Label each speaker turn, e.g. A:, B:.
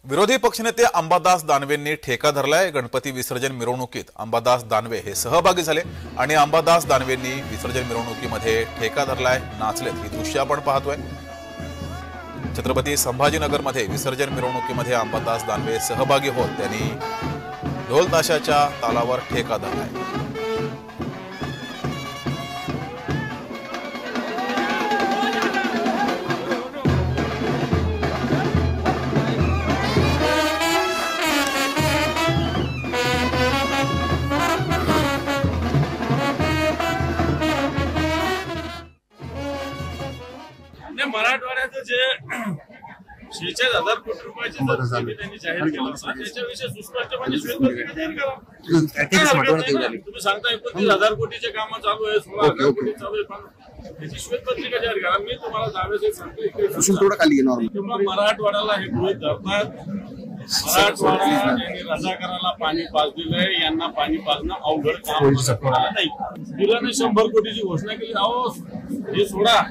A: विरोधी पक्षनेते अंबादास दानवेंनी ठेका धरलाय। गणपती विसर्जन मिरवणुकीत अंबादास दानवे हे सहभागी झाले आणि अंबादास दानवेंनी विसर्जन मिरवणुकीमध्ये ठेका धरलाय, नाचलेत। ही दृश्य आपण पाहतोय। छत्रपती संभाजीनगरमध्ये विसर्जन मिरवणुकीमध्ये अंबादास दानवे सहभागी होत त्यांनी ढोल ताशाच्या तालावर ठेका धरलाय।
B: मराठवाड्याचं जे 46,000 कोटी रुपयाचे त्यांनी जाहीर केलं त्याच्याविषयी सुस्पष्टपणे श्वेतपत्रिका जाहीर करा। तुम्ही सांगता 29,000 कोटीचे काम चालू आहे, 16,000 कोटी चालू आहे, त्याची श्वेतपत्रिका जाहीर करा। मी तुम्हाला दाव्याचे सांगतो मराठवाड्याला हे गृहीत धरतात। मराठवाडा यांनी रजाकाराला पाणी पाजलेलं आहे, यांना पाणी पाजणं अवघड काम नाही। दिलं 100 कोटीची घोषणा केली, अहो हे सोडा।